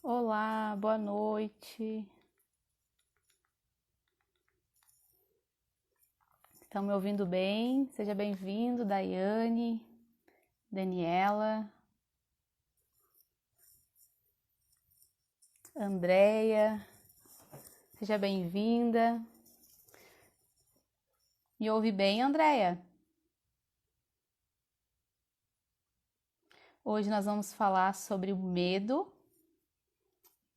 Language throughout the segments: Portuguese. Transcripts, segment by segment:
Olá, boa noite. Estão me ouvindo bem? Seja bem-vindo, Daiane, Daniela, Andréia. Seja bem-vinda. Me ouve bem, Andréia? Hoje nós vamos falar sobre o medo.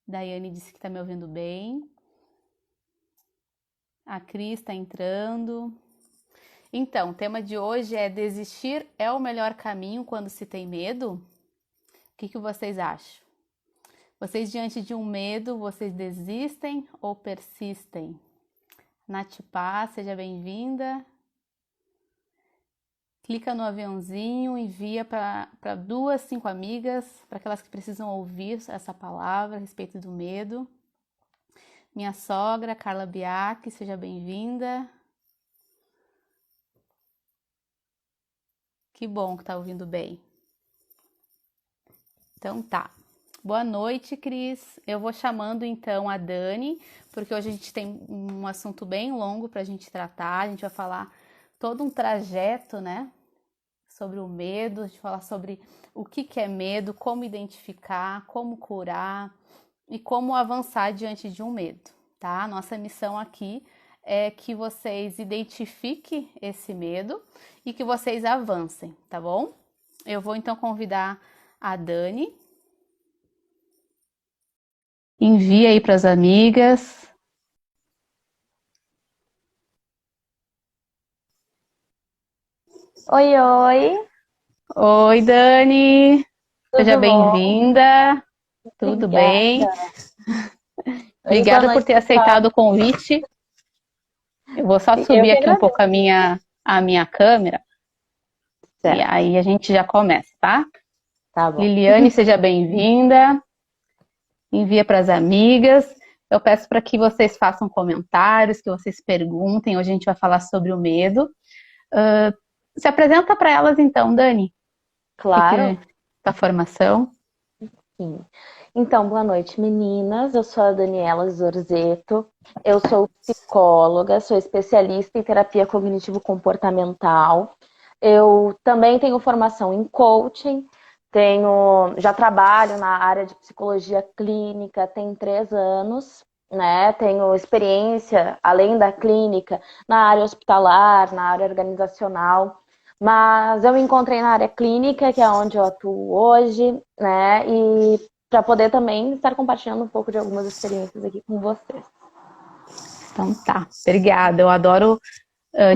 Daiane disse que está me ouvindo bem. A Cris está entrando. Então, o tema de hoje é: desistir é o melhor caminho quando se tem medo? O que vocês acham? Vocês, diante de um medo, vocês desistem ou persistem? Nath Paz, seja bem-vinda. Clica no aviãozinho, envia para 2, 5 amigas, para aquelas que precisam ouvir essa palavra a respeito do medo. Minha sogra, Carla Biac, seja bem-vinda. Que bom que tá ouvindo bem. Então tá. Boa noite, Cris. Eu vou chamando então a Dani, porque hoje a gente tem um assunto bem longo para a gente tratar. A gente vai falar todo um trajeto, né? Sobre o medo, a gente vai falar sobre o que é medo, como identificar, como curar e como avançar diante de um medo, tá? Nossa missão aqui é que vocês identifiquem esse medo e que vocês avancem, tá bom? Eu vou então convidar a Dani. Envia aí para as amigas. Oi, oi, Oi, Dani. Seja tudo bom? bem-vinda. Tudo bem? Obrigada. Oi, boa Obrigada por noite, ter pessoal. aceitado o convite. Eu vou só Eu subir que aqui um pouco agradeço. a minha câmera e Certo, aí a gente já começa, tá? tá bom. Liliane, seja bem-vinda. Envia para as amigas. Eu peço para que vocês façam comentários, que vocês perguntem. Hoje a gente vai falar sobre o medo. Se apresenta para elas então, Dani. O que Claro, é a formação? sim. Então, boa noite, meninas. Eu sou a Daniela Zorzeto. Eu sou psicóloga, sou especialista em terapia cognitivo-comportamental. Eu também tenho formação em coaching. Já trabalho na área de psicologia clínica tem 3 anos, né? Tenho experiência, além da clínica, na área hospitalar, na área organizacional. Mas eu me encontrei na área clínica, que é onde eu atuo hoje, né? E para poder também estar compartilhando um pouco de algumas experiências aqui com vocês. Então tá, obrigada. Eu adoro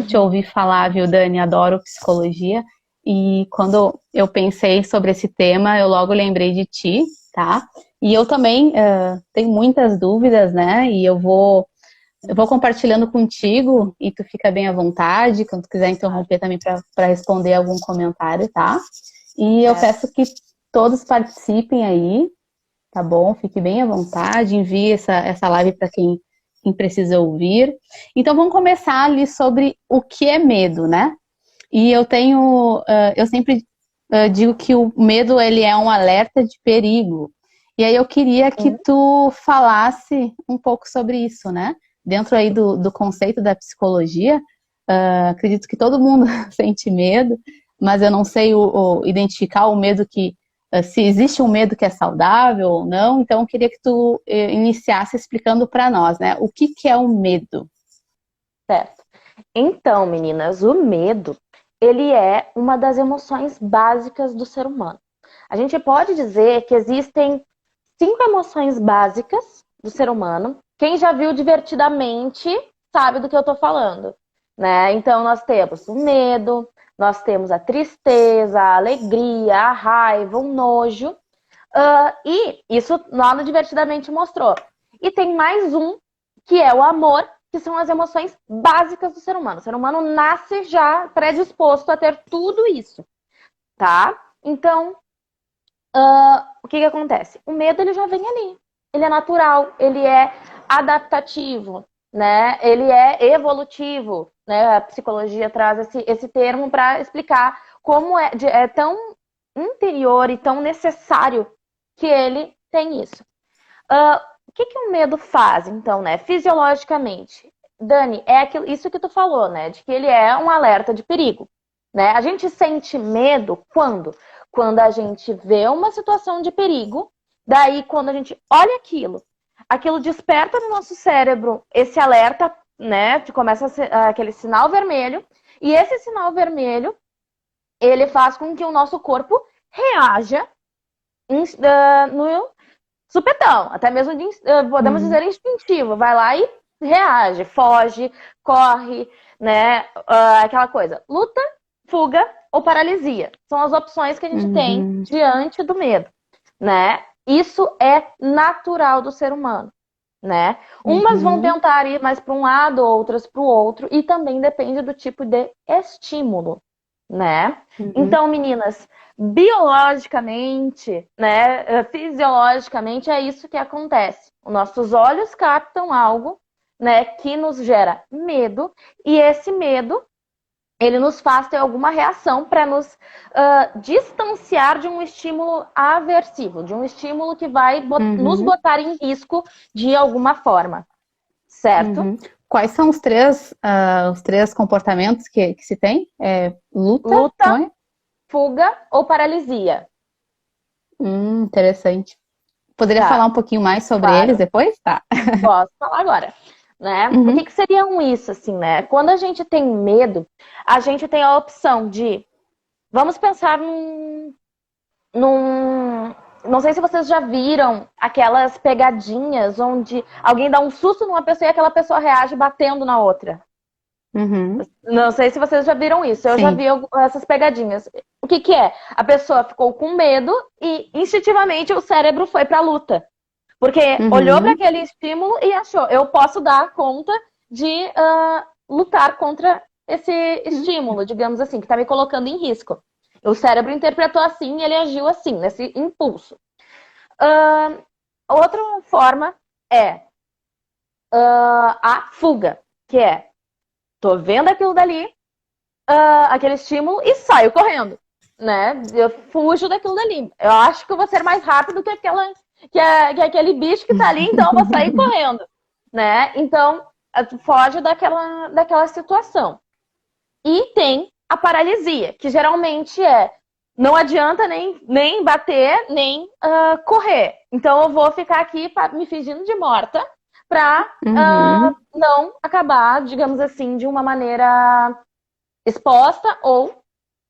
te ouvir falar, viu, Dani? Adoro psicologia. E quando eu pensei sobre esse tema, eu logo lembrei de ti, tá? E eu também tenho muitas dúvidas, né? E eu vou compartilhando contigo e tu fica bem à vontade, quando tu quiser interromper também para responder algum comentário, tá? E eu Certo? peço que todos participem aí, tá bom? Fique bem à vontade, envie essa live para quem precisa ouvir. Então vamos começar ali sobre o que é medo, né? E eu sempre digo que o medo ele é um alerta de perigo. E aí eu queria que Sim, tu falasse um pouco sobre isso, né? Dentro aí do conceito da psicologia, acredito que todo mundo sente medo, mas eu não sei identificar o medo se existe um medo que é saudável ou não. Então eu queria que tu iniciasse explicando para nós, né? O que é o medo? certo. Então, meninas, o medo, ele é uma das emoções básicas do ser humano. A gente pode dizer que existem 5 emoções básicas do ser humano. Quem já viu Divertidamente sabe do que eu tô falando, né? Então, nós temos o medo, nós temos a tristeza, a alegria, a raiva, o nojo. E isso lá no Divertidamente mostrou. E tem mais um, que é o amor, que são as emoções básicas do ser humano. O ser humano nasce já predisposto a ter tudo isso, tá? Então, o que acontece? O medo, ele já vem ali. Ele é natural, ele é adaptativo, né? Ele é evolutivo, né? A psicologia traz esse termo para explicar como é tão interior e tão necessário que ele tem isso. O que que o medo faz, então, né? Fisiologicamente. Dani, é isso que tu falou, né? De que ele é um alerta de perigo, né? A gente sente medo quando? Quando a gente vê uma situação de perigo, daí quando a gente olha aquilo desperta no nosso cérebro esse alerta, né? Que começa aquele sinal vermelho, e esse sinal vermelho, ele faz com que o nosso corpo reaja no supetão, até mesmo podemos dizer instintivo, vai lá e reage, foge, corre, né? Aquela coisa, luta, fuga ou paralisia. São as opções que a gente tem diante do medo, né? Isso é natural do ser humano, né? Umas vão tentar ir mais para um lado, outras para o outro, e também depende do tipo de estímulo, né? Então, meninas, biologicamente, né, fisiologicamente é isso que acontece. Os nossos olhos captam algo, né, que nos gera medo, e esse medo ele nos faz ter alguma reação para nos distanciar de um estímulo aversivo, de um estímulo que vai nos botar em risco de alguma forma, certo? Quais são os três comportamentos que se tem? Luta, fuga ou paralisia. Interessante. Poderia falar um pouquinho mais sobre eles depois? Tá. Posso falar agora. Né? O que seriam isso, assim, né? Quando a gente tem medo, a gente tem a opção de... Vamos pensar Não sei se vocês já viram aquelas pegadinhas onde alguém dá um susto numa pessoa e aquela pessoa reage batendo na outra. Não sei se vocês já viram isso. Eu já vi essas pegadinhas. O que que é? A pessoa ficou com medo e instintivamente o cérebro foi pra luta. Porque olhou para aquele estímulo e achou, eu posso dar conta de lutar contra esse estímulo, digamos assim, que está me colocando em risco. O cérebro interpretou assim e ele agiu assim, nesse impulso. Outra forma é a fuga, que é, tô vendo aquilo dali, aquele estímulo e saio correndo, né? Eu fujo daquilo dali. Eu acho que eu vou ser mais rápido que aquele bicho que tá ali, então eu vou sair correndo, né? Então, foge daquela situação. E tem a paralisia, que geralmente não adianta nem bater, nem correr. Então eu vou ficar aqui me fingindo de morta pra não acabar, digamos assim, de uma maneira exposta ou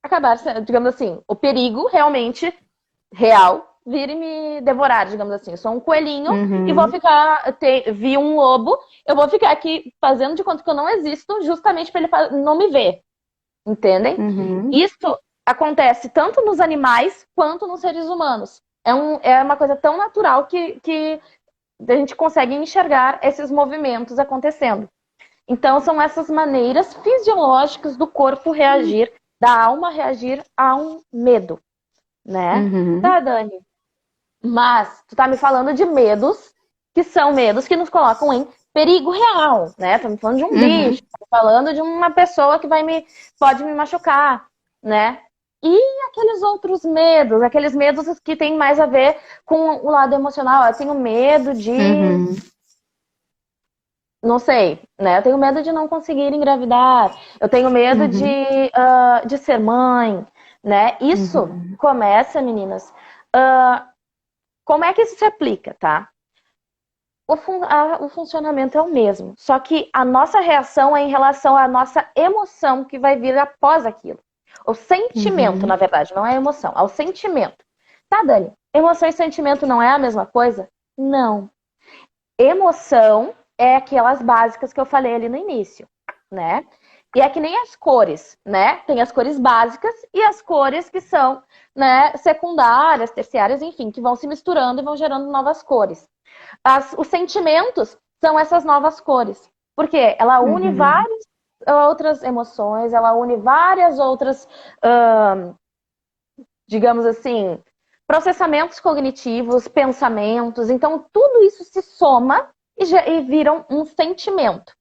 acabar, digamos assim, o perigo realmente real vir e me devorar, digamos assim. Eu sou um coelhinho e vou vi um lobo, eu vou ficar aqui fazendo de conta que eu não existo, justamente para ele não me ver. Entendem? Isso acontece tanto nos animais quanto nos seres humanos. É uma coisa tão natural que a gente consegue enxergar esses movimentos acontecendo. Então, são essas maneiras fisiológicas do corpo reagir, da alma reagir a um medo, né? Tá, Dani? Mas tu tá me falando de medos que são medos que nos colocam em perigo real, né? Estamos falando de um bicho, estamos falando de uma pessoa que pode me machucar, né? E aqueles outros medos, aqueles medos que tem mais a ver com o lado emocional. Eu tenho medo de... Não sei, né? Eu tenho medo de não conseguir engravidar. Eu tenho medo de ser mãe, né? Isso começa, meninas... como é que isso se aplica, tá? O funcionamento é o mesmo, só que a nossa reação é em relação à nossa emoção que vai vir após aquilo. O sentimento, na verdade, não é a emoção, é o sentimento. Tá, Dani? Emoção e sentimento não é a mesma coisa? Não. Emoção é aquelas básicas que eu falei ali no início, né? E é que nem as cores, né? Tem as cores básicas e as cores que são, né, secundárias, terciárias, enfim, que vão se misturando e vão gerando novas cores. Os sentimentos são essas novas cores, porque ela une várias outras emoções, ela une várias outras, digamos assim, processamentos cognitivos, pensamentos. Então, tudo isso se soma e viram um sentimento.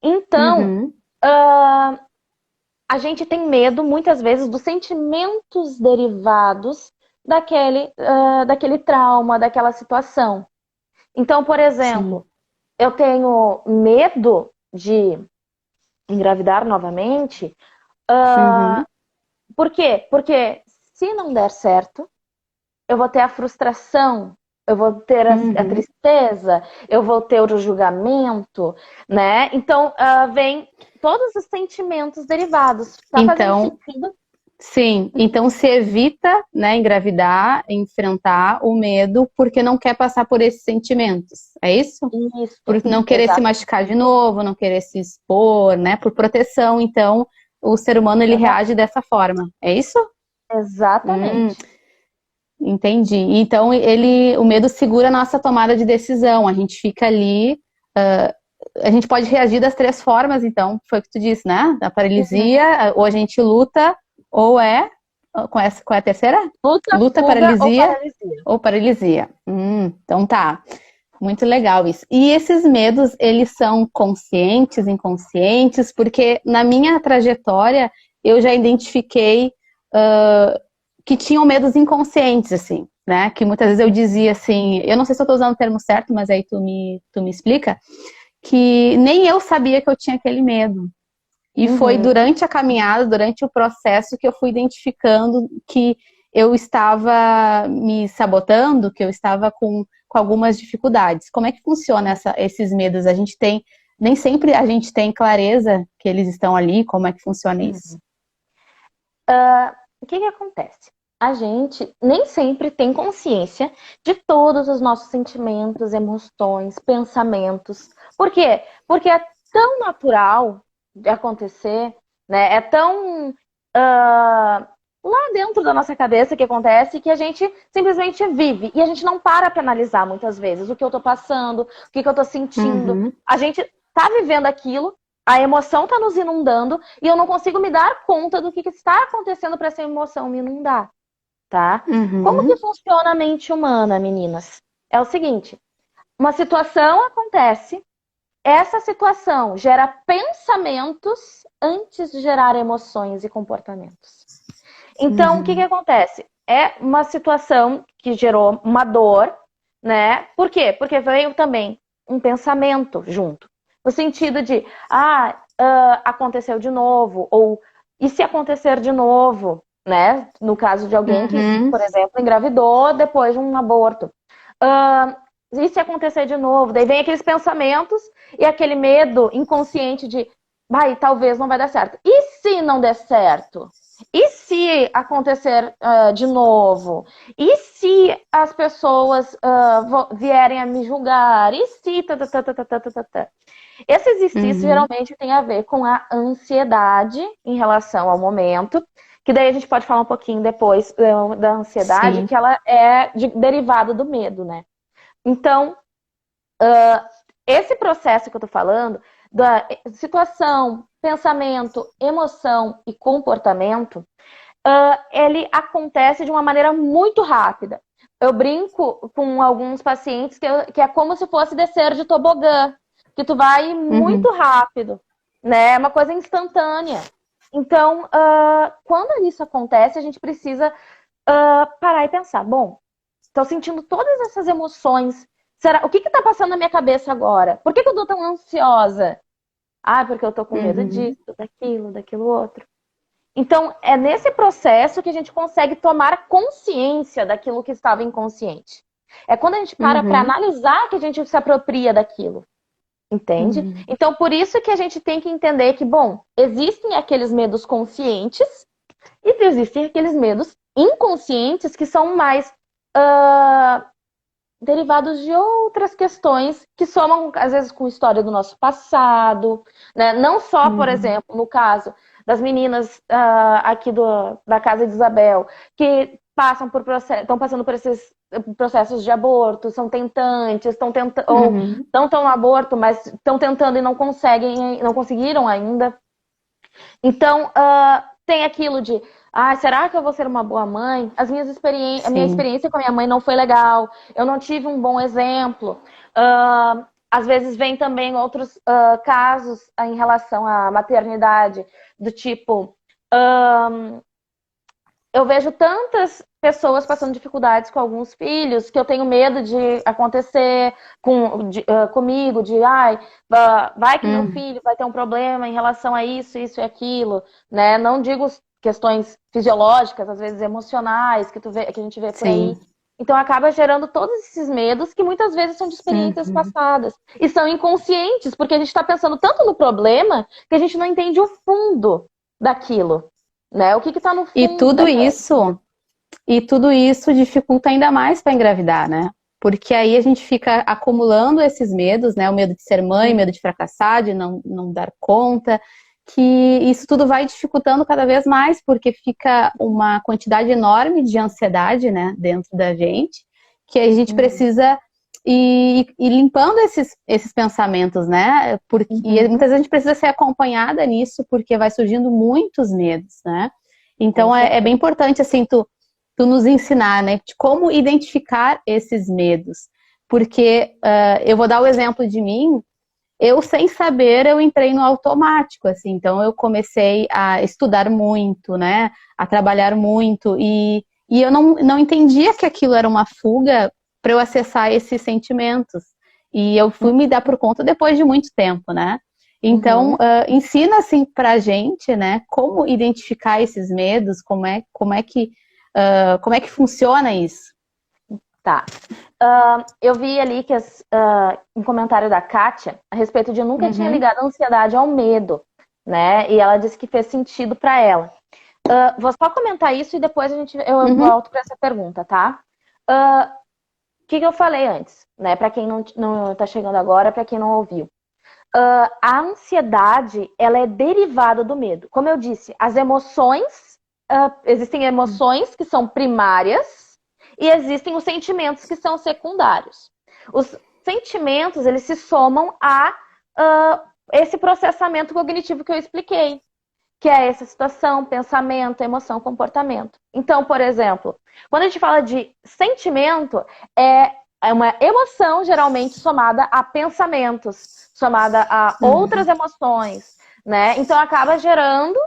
Então, a gente tem medo, muitas vezes, dos sentimentos derivados daquele trauma, daquela situação. Então, por sim. exemplo, eu tenho medo de engravidar novamente. Uhum, Por quê? Porque se não der certo, eu vou ter a frustração, eu vou ter a uhum. tristeza, eu vou ter o julgamento, né? Então, vem todos os sentimentos derivados. Tá fazendo Então, sentido? sim, então se evita, né, engravidar, enfrentar o medo, porque não quer passar por esses sentimentos. É isso? Isso, Por não querer se exatamente. machucar de novo, não querer se expor, né? Por proteção, então o ser humano ele reage dessa forma. É isso? Hum, Exatamente. entendi. Então o medo segura a nossa tomada de decisão. A gente fica ali, a gente pode reagir das três formas, então, foi o que tu disse, né? A Uhum. paralisia, ou a gente luta, ou qual é a terceira? Luta, Luta, fuga ou paralisia paralisia. ou paralisia. Então tá. Muito legal isso. E esses medos, eles são conscientes, inconscientes? Porque na minha trajetória, eu já identifiquei que tinham medos inconscientes, assim, né? Que muitas vezes eu dizia assim, eu não sei se eu estou usando o termo certo, mas aí tu me explica, que nem eu sabia que eu tinha aquele medo. E foi Uhum. durante a caminhada, durante o processo, que eu fui identificando que eu estava me sabotando, que eu estava com algumas dificuldades. Como é que funciona esses medos? A gente tem, nem sempre a gente tem clareza que eles estão ali, como é que funciona isso? Uhum. O que que acontece? A gente nem sempre tem consciência de todos os nossos sentimentos, emoções, pensamentos. Por quê? Porque é tão natural de acontecer, né? É tão lá dentro da nossa cabeça que acontece que a gente simplesmente vive e a gente não para analisar muitas vezes o que eu tô passando, o que que eu tô sentindo. Uhum, A gente tá vivendo aquilo, a emoção tá nos inundando e eu não consigo me dar conta do que está acontecendo para essa emoção me inundar, tá? Como que uhum, funciona a mente humana, meninas? É o seguinte, uma situação acontece, essa situação gera pensamentos antes de gerar emoções e comportamentos. Então, o que que uhum, acontece? É uma situação que gerou uma dor, né? Por quê? Porque veio também um pensamento junto. No sentido de, aconteceu de novo, ou e se acontecer de novo, né? No caso de alguém que, uhum, por exemplo, engravidou depois de um aborto. Ah, e se acontecer de novo? Daí vem aqueles pensamentos e aquele medo inconsciente de, vai, talvez não vai dar certo. E se não der certo? E se acontecer de novo? E se as pessoas vierem a me julgar? E se. Esses e se uhum. geralmente tem a ver com a ansiedade em relação ao momento, que daí a gente pode falar um pouquinho depois da ansiedade, Sim. que ela é derivada do medo, né? Então, esse processo que eu tô falando, da situação, pensamento, emoção e comportamento, ele acontece de uma maneira muito rápida. Eu brinco com alguns pacientes que é como se fosse descer de tobogã, que tu vai muito Uhum, rápido, né? É uma coisa instantânea. Então, quando isso acontece, a gente precisa parar e pensar, bom, estou sentindo todas essas emoções. Será, o que está passando na minha cabeça agora? Por que eu estou tão ansiosa? Ah, porque eu estou com medo uhum, disso, daquilo, daquilo outro. Então, é nesse processo que a gente consegue tomar consciência daquilo que estava inconsciente. É quando a gente para uhum, analisar que a gente se apropria daquilo, entende? uhum, Então, por isso que a gente tem que entender que, bom, existem aqueles medos conscientes e existem aqueles medos inconscientes que são mais derivados de outras questões que somam, às vezes, com a história do nosso passado, né? Não só, por uhum, exemplo, no caso das meninas aqui da Casa de Isabel, que passam por estão passando por esses processos de aborto, são tentantes, estão tentando, ou uhum, não estão no aborto, mas estão tentando e não conseguem, não conseguiram ainda. Então, tem aquilo de, será que eu vou ser uma boa mãe? A minha sim. experiência com a minha mãe não foi legal, eu não tive um bom exemplo. Às vezes vem também outros casos em relação à maternidade, do tipo, eu vejo tantas pessoas passando dificuldades com alguns filhos que eu tenho medo de acontecer comigo, ai, vai que meu Uhum. filho vai ter um problema em relação a isso e aquilo, né? Não digo questões fisiológicas, às vezes emocionais, que a gente vê por aí. Sim. Então acaba gerando todos esses medos que muitas vezes são de experiências Uhum. passadas e são inconscientes, porque a gente está pensando tanto no problema que a gente não entende o fundo daquilo, né? O que está no E fundo tudo daquela. isso, e tudo isso dificulta ainda mais para engravidar, né? Porque aí a gente fica acumulando esses medos, né? O medo de ser mãe, medo de fracassar, de não dar conta, que isso tudo vai dificultando cada vez mais, porque fica uma quantidade enorme de ansiedade, né, dentro da gente, que a gente Uhum, precisa ir limpando esses pensamentos, né? Porque, e uhum, muitas vezes a gente precisa ser acompanhada nisso, porque vai surgindo muitos medos, né? com Então é bem certeza. importante, assim, tu nos ensinar, né, de como identificar esses medos. Porque eu vou dar o exemplo de mim, eu sem saber, eu entrei no automático, assim, então eu comecei a estudar muito, né, a trabalhar muito, e eu não entendia que aquilo era uma fuga para eu acessar esses sentimentos. E eu fui me dar por conta depois de muito tempo, né? Então, Uhum, ensina assim pra gente, né, como identificar esses medos, como é que funciona isso? tá. Eu vi ali que um comentário da Kátia a respeito de nunca tinha Uhum, ligado a ansiedade ao medo, né? E ela disse que fez sentido para ela. Vou só comentar isso e depois eu uhum, volto para essa pergunta, tá? Uh, o que eu falei antes, né? Para quem não tá chegando agora, para quem não ouviu. A ansiedade, ela é derivada do medo. Como eu disse, as emoções, existem emoções que são primárias e existem os sentimentos que são secundários. Os sentimentos, eles se somam a esse processamento cognitivo que eu expliquei, que é essa situação, pensamento, emoção, comportamento. Então, por exemplo, quando a gente fala de sentimento, é uma emoção geralmente somada a pensamentos, somada a outras uhum, emoções, né? Então acaba gerando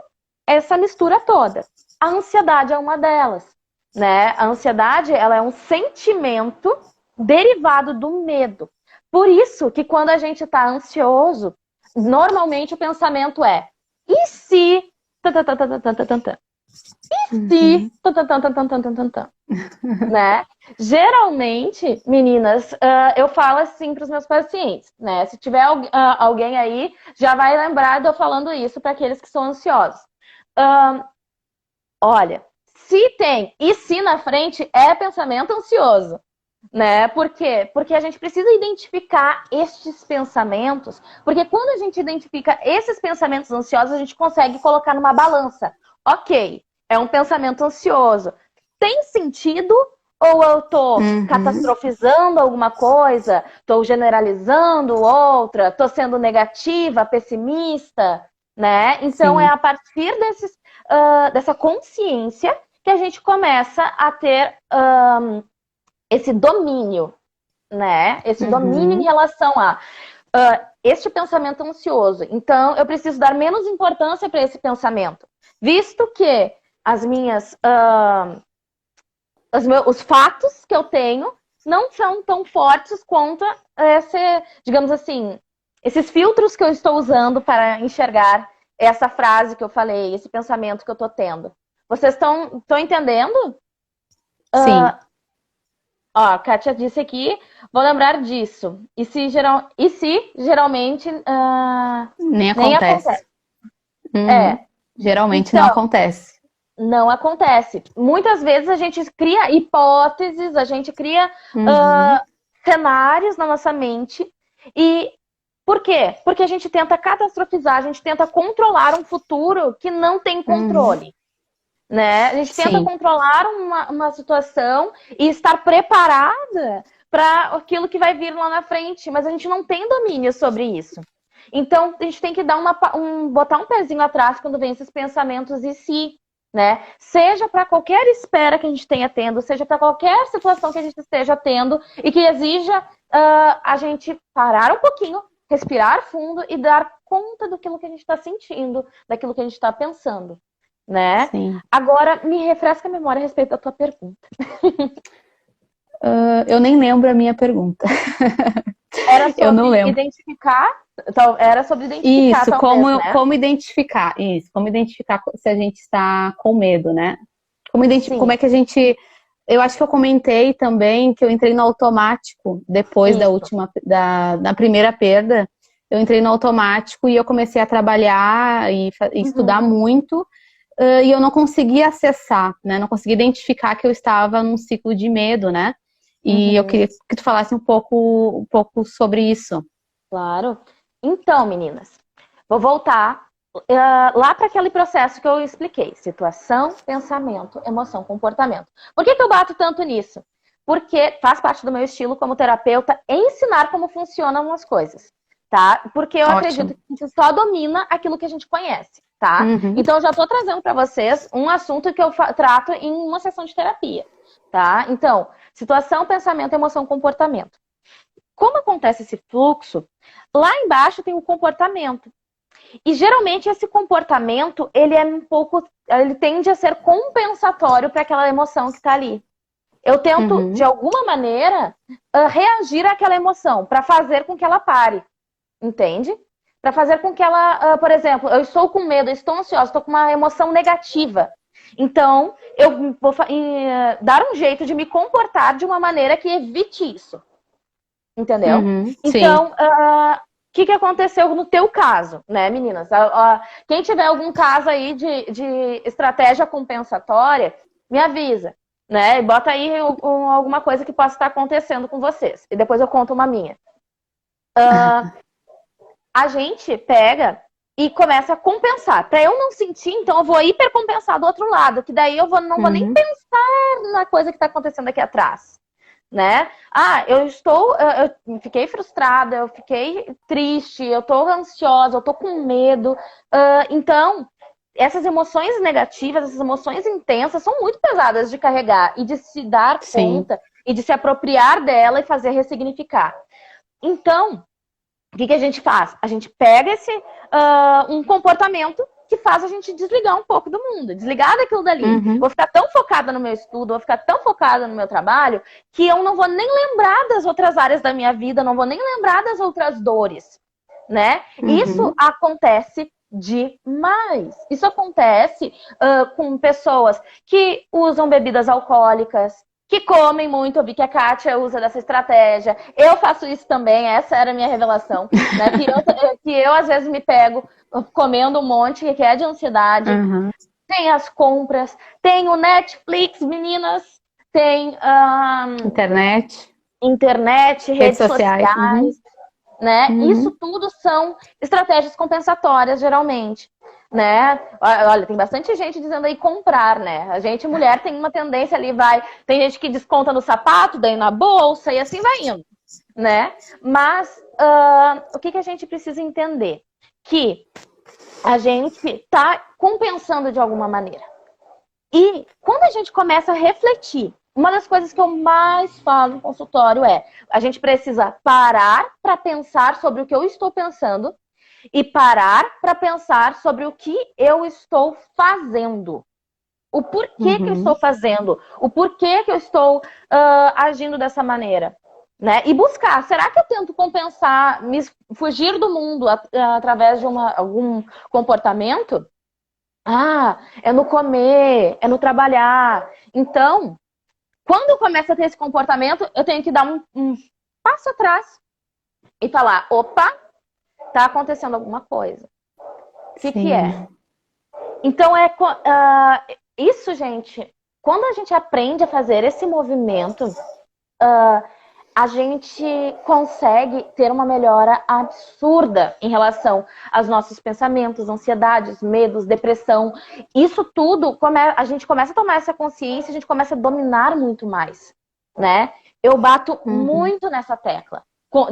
essa mistura toda. A ansiedade é uma delas, né? A ansiedade, ela é um sentimento derivado do medo. Por isso que quando a gente está ansioso, normalmente o pensamento é: e se? Tan, tan, tan, tan, tan, tan, tan, tan. Se? uhum. Tan, tan, tan, tan, tan, tan, tan, tan, tan. Né? Geralmente, meninas, eu falo assim para os meus pacientes, né? Se tiver alguém aí, já vai lembrar de eu falando isso para aqueles que são ansiosos. Olha, se tem e se na frente, é pensamento ansioso. Né? Por quê? Porque a gente precisa identificar estes pensamentos, porque quando a gente identifica esses pensamentos ansiosos, a gente consegue colocar numa balança. Ok, é um pensamento ansioso. Tem sentido ou eu estou Uhum. catastrofizando alguma coisa, estou generalizando outra, estou sendo negativa, pessimista, né? Então é Sim. a partir dessa consciência que a gente começa a ter esse domínio, né? Esse domínio em Uhum. relação a este pensamento ansioso. Então, eu preciso dar menos importância para esse pensamento, visto que as minhas, os fatos que eu tenho não são tão fortes quanto esse, digamos assim, esses filtros que eu estou usando para enxergar essa frase que eu falei, esse pensamento que eu estou tendo. Vocês estão entendendo? Sim. Ó, a Kátia disse aqui, vou lembrar disso. E se geralmente Nem nem acontece. acontece. Uhum. É, Geralmente não então, acontece. não acontece. Muitas vezes a gente cria hipóteses, a gente cria Uhum. cenários na nossa mente. E por quê? Porque a gente tenta catastrofizar, a gente tenta controlar um futuro que não tem Uhum. controle. Né? A gente tenta Sim. controlar uma situação e estar preparada para aquilo que vai vir lá na frente, mas a gente não tem domínio sobre isso. Então, a gente tem que dar botar um pezinho atrás quando vem esses pensamentos e se, né? Seja para qualquer espera que a gente tenha tendo, seja para qualquer situação que a gente esteja tendo e que exija a gente parar um pouquinho, respirar fundo e dar conta daquilo que a gente está sentindo, daquilo que a gente está pensando. né? Sim. Agora, me refresca a memória a respeito da tua pergunta. Eu nem lembro a minha pergunta. Era Eu não sobre lembro. identificar, era sobre identificar, Isso, talvez, né? como identificar isso, como identificar se a gente está com medo, né? Como Sim, é que a gente. Eu acho que eu comentei também que eu entrei no automático depois isso. da primeira perda. Eu entrei no automático e eu comecei a trabalhar e estudar Uhum, muito, e eu não conseguia acessar, né? Não conseguia identificar que eu estava num ciclo de medo, né? E eu uhum, queria que tu falasse um pouco sobre isso. claro. Então, meninas, vou voltar lá para aquele processo que eu expliquei: situação, pensamento, emoção, comportamento. Por que eu bato tanto nisso? Porque faz parte do meu estilo como terapeuta ensinar como funcionam as coisas, tá? Porque eu acredito Ótimo. que a gente só domina aquilo que a gente conhece, tá? Uhum, Então, eu já estou trazendo para vocês um assunto que eu trato em uma sessão de terapia, tá? Então, situação, pensamento, emoção, comportamento. Como acontece esse fluxo, lá embaixo tem o comportamento. E geralmente esse comportamento, ele é um pouco, ele tende a ser compensatório para aquela emoção que está ali. Eu tento, de uhum, alguma maneira, reagir àquela emoção para fazer com que ela pare, entende? Para fazer com que ela, por exemplo, eu estou com medo, eu estou ansiosa, estou com uma emoção negativa. Então, eu vou dar um jeito de me comportar de uma maneira que evite isso. Entendeu? uhum, sim. Então, o que aconteceu no teu caso, né, meninas? Quem tiver algum caso aí de estratégia compensatória, me avisa, né? E bota aí alguma coisa que possa estar acontecendo com vocês. E depois eu conto uma minha. A gente pega e começa a compensar. Para eu não sentir, então eu vou hipercompensar do outro lado, que daí não vou nem Uhum, pensar na coisa que está acontecendo aqui atrás, né? Eu fiquei frustrada, eu fiquei triste, eu tô ansiosa, eu tô com medo. Então, essas emoções negativas, essas emoções intensas são muito pesadas de carregar e de se dar sim. conta e de se apropriar dela e fazer ressignificar. Então, o que a gente faz? A gente pega um comportamento que faz a gente desligar um pouco do mundo, desligar daquilo dali. Uhum, Vou ficar tão focada no meu estudo, vou ficar tão focada no meu trabalho, que eu não vou nem lembrar das outras áreas da minha vida, não vou nem lembrar das outras dores, né? Isso uhum, acontece demais. Isso acontece com pessoas que usam bebidas alcoólicas, que comem muito. Eu vi que a Kátia usa dessa estratégia. Eu faço isso também, essa era a minha revelação, né? Que eu às vezes me pego comendo um monte, que é de ansiedade. uhum. Tem as compras, tem o Netflix, meninas, tem Internet, internet, redes redes sociais. Uhum, sociais, né? Isso uhum, tudo são estratégias compensatórias, geralmente, né? Olha, tem bastante gente dizendo aí comprar, né? A gente, mulher, tem uma tendência ali, tem gente que desconta no sapato, daí na bolsa e assim vai indo, né? Mas o que a gente precisa entender? Que a gente está compensando de alguma maneira. E quando a gente começa a refletir, uma das coisas que eu mais falo no consultório é: a gente precisa parar para pensar sobre o que eu estou pensando e parar para pensar sobre o que eu estou fazendo. O porquê que eu estou uhum, fazendo, o porquê que eu estou agindo dessa maneira. Né? E buscar, será que eu tento compensar, fugir do mundo através de algum comportamento? É no comer, é no trabalhar. Então, quando eu começo a ter esse comportamento, eu tenho que dar um passo atrás e falar: opa, tá acontecendo alguma coisa. O que é? sim. Então, isso, gente, quando a gente aprende a fazer esse movimento, a gente consegue ter uma melhora absurda em relação aos nossos pensamentos, ansiedades, medos, depressão. Isso tudo, a gente começa a tomar essa consciência, a gente começa a dominar muito mais, né? Eu bato Uhum, muito nessa tecla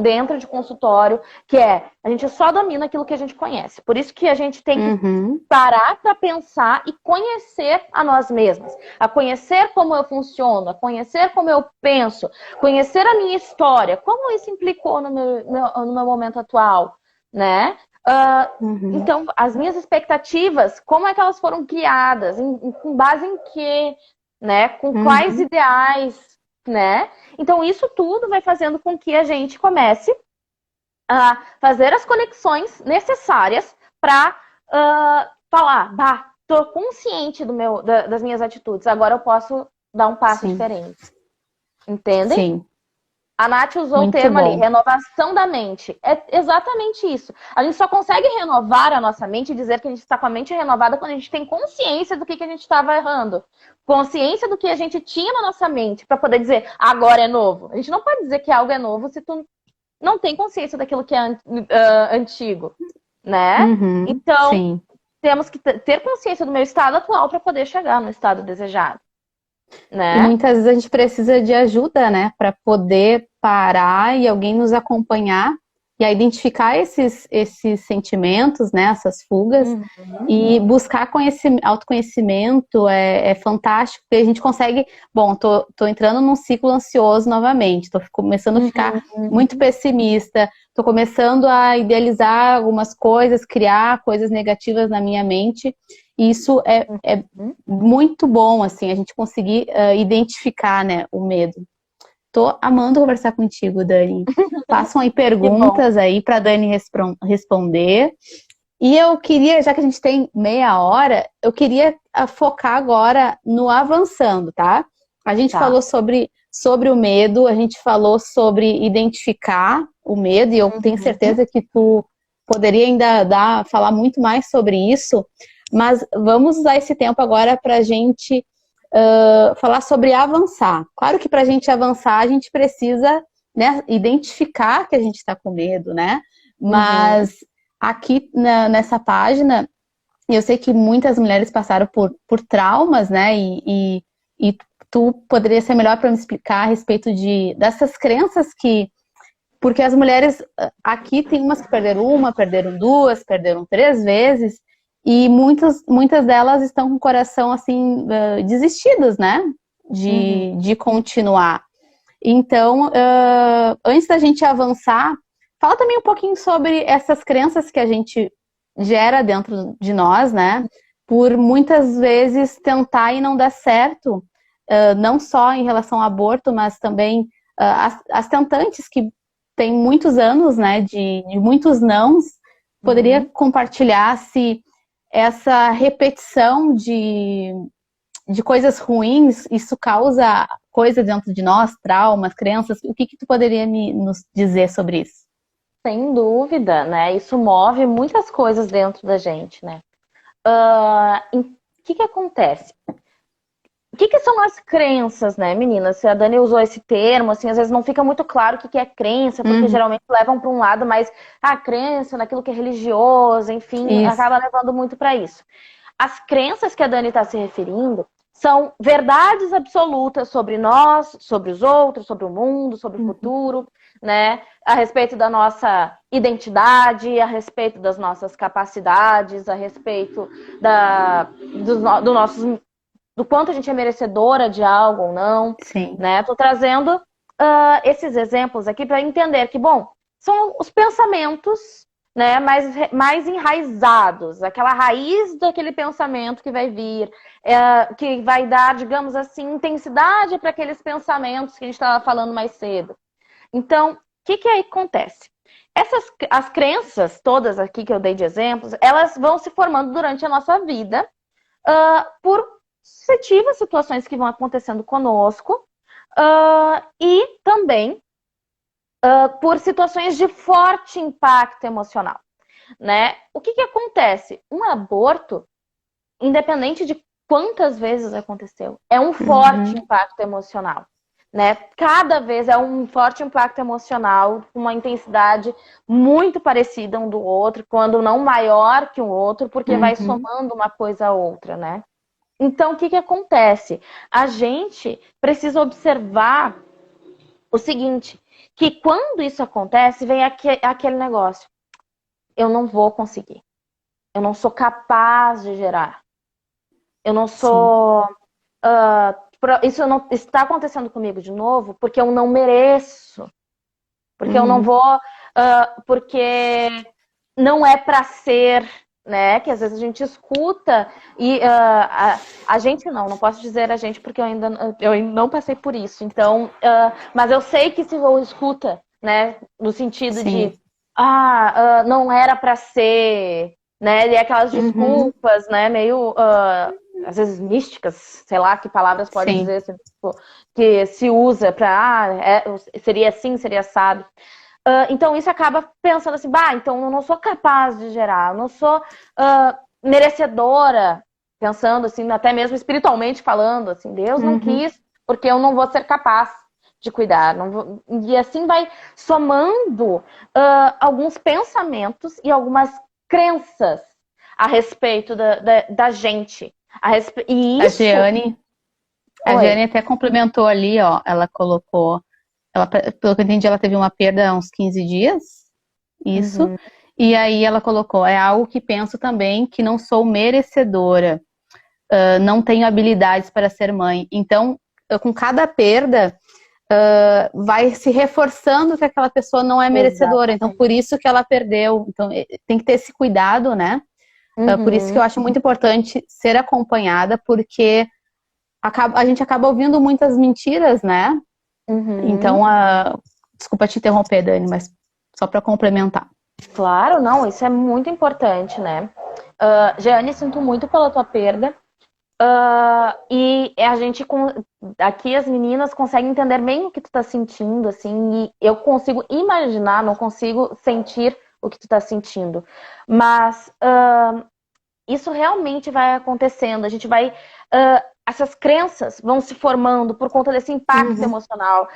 dentro de consultório, que a gente só domina aquilo que a gente conhece. Por isso que a gente tem que uhum, parar para pensar e conhecer a nós mesmas, a conhecer como eu funciono, a conhecer como eu penso, conhecer a minha história, como isso implicou no meu momento atual, né? Uhum. Então, as minhas expectativas, como é que elas foram criadas? Com base em quê? Né? Com quais Uhum. ideais? Né? Então, isso tudo vai fazendo com que a gente comece a fazer as conexões necessárias para falar, bah, tô consciente das minhas atitudes, agora eu posso dar um passo Sim, diferente. Entendem? sim. A Nath usou o Muito termo ali, bom. renovação da mente. É exatamente isso. A gente só consegue renovar a nossa mente e dizer que a gente está com a mente renovada quando a gente tem consciência do que a gente estava errando. Consciência do que a gente tinha na nossa mente para poder dizer, agora é novo. A gente não pode dizer que algo é novo se tu não tem consciência daquilo que é antigo, né? Uhum. Então, Sim. temos que ter consciência do meu estado atual para poder chegar no estado desejado, E né? muitas vezes a gente precisa de ajuda, né, para poder parar e alguém nos acompanhar e a identificar esses sentimentos, né, essas fugas Uhum. e buscar autoconhecimento é fantástico, porque a gente consegue, bom, tô entrando num ciclo ansioso novamente, tô começando a ficar muito Uhum. pessimista, tô começando a idealizar algumas coisas, criar coisas negativas na minha mente, e isso é Uhum. muito bom, assim, a gente conseguir identificar, né, o medo. Tô amando conversar contigo, Dani. Façam aí Que bom. perguntas aí para Dani responder. E eu queria, já que a gente tem meia hora, eu queria focar agora no avançando, tá? A gente Tá. falou sobre o medo, a gente falou sobre identificar o medo, e eu tenho Uhum. certeza que tu poderia ainda falar muito mais sobre isso, mas vamos usar esse tempo agora para a gente falar sobre avançar. Claro que para a gente avançar, a gente precisa, né, identificar que a gente está com medo, né? Uhum. Mas aqui nessa página, eu sei que muitas mulheres passaram por traumas, né? E tu poderia ser melhor para me explicar a respeito dessas crenças que. Porque as mulheres aqui tem umas que perderam uma, perderam duas, perderam três vezes, e muitas delas estão com o coração assim, desistidas, né? Uhum. De continuar. Então, antes da gente avançar, fala também um pouquinho sobre essas crenças que a gente gera dentro de nós, né? Por muitas vezes tentar e não dar certo, não só em relação ao aborto, mas também as tentantes que têm muitos anos, né? De muitos nãos, poderia Uhum. compartilhar se essa repetição de coisas ruins, isso causa coisas dentro de nós, traumas, crenças. O que tu poderia nos dizer sobre isso? Sem dúvida, né? Isso move muitas coisas dentro da gente, né? O que acontece? O que são as crenças, né, meninas? Se a Dani usou esse termo, assim, às vezes não fica muito claro o que é crença, porque Uhum, geralmente levam para um lado mais a crença naquilo que é religioso, enfim, isso. acaba levando muito para isso. As crenças que a Dani está se referindo são verdades absolutas sobre nós, sobre os outros, sobre o mundo, sobre o Uhum, futuro, né? A respeito da nossa identidade, a respeito das nossas capacidades, a respeito do nossos do quanto a gente é merecedora de algo ou não, sim. né? Tô trazendo esses exemplos aqui para entender que, bom, são os pensamentos, né, mais enraizados, aquela raiz daquele pensamento que vai vir, que vai dar, digamos assim, intensidade para aqueles pensamentos que a gente estava falando mais cedo. Então, o que aí acontece? As crenças todas aqui que eu dei de exemplos, elas vão se formando durante a nossa vida por sucessivas situações que vão acontecendo conosco e também por situações de forte impacto emocional, né? O que acontece? Um aborto, independente de quantas vezes aconteceu, é um forte Uhum, impacto emocional. Né? Cada vez é um forte impacto emocional, com uma intensidade muito parecida um do outro, quando não maior que o outro, porque vai uhum, somando uma coisa a outra, né? Então, o que acontece? A gente precisa observar o seguinte, que quando isso acontece, vem aquele negócio. Eu não vou conseguir. Eu não sou capaz de gerar. Eu não sim. sou... isso não está acontecendo comigo de novo porque eu não mereço. Porque eu não Uhum, vou... porque não é para ser, né? Que às vezes a gente escuta e a gente não posso dizer a gente porque eu ainda não passei por isso. Então, mas eu sei que se eu escuta, né? No sentido Sim. de não era para ser, né? E aquelas Uhum. desculpas, né? Meio às vezes místicas, sei lá que palavras pode Sim. dizer assim, tipo, que se usa para seria assim, seria assado. Então isso acaba pensando assim, então eu não sou capaz de gerar, eu não sou merecedora, pensando assim, até mesmo espiritualmente falando, assim, Deus não Uhum. quis, porque eu não vou ser capaz de cuidar. E assim vai somando alguns pensamentos e algumas crenças a respeito da gente. E A isso. Jeane, a Oi. Jeane até complementou ali, ó, ela colocou, ela, pelo que eu entendi, ela teve uma perda há uns 15 dias, isso, Uhum, e aí ela colocou, é algo que penso também que não sou merecedora, não tenho habilidades para ser mãe. Então, com cada perda, vai se reforçando que aquela pessoa não é merecedora. Então, exatamente. por isso que ela perdeu. Então, tem que ter esse cuidado, né? Por isso que eu Uhum, acho muito importante ser acompanhada, porque a gente acaba ouvindo muitas mentiras, né? uhum. Então, desculpa te interromper, Dani, mas só para complementar. Claro, não, isso é muito importante, né? Jeane, sinto muito pela tua perda. E a gente, aqui as meninas conseguem entender bem o que tu tá sentindo, assim, e eu consigo imaginar, não consigo sentir o que tu tá sentindo. Mas isso realmente vai acontecendo, a gente vai. Essas crenças vão se formando por conta desse impacto Uhum, emocional,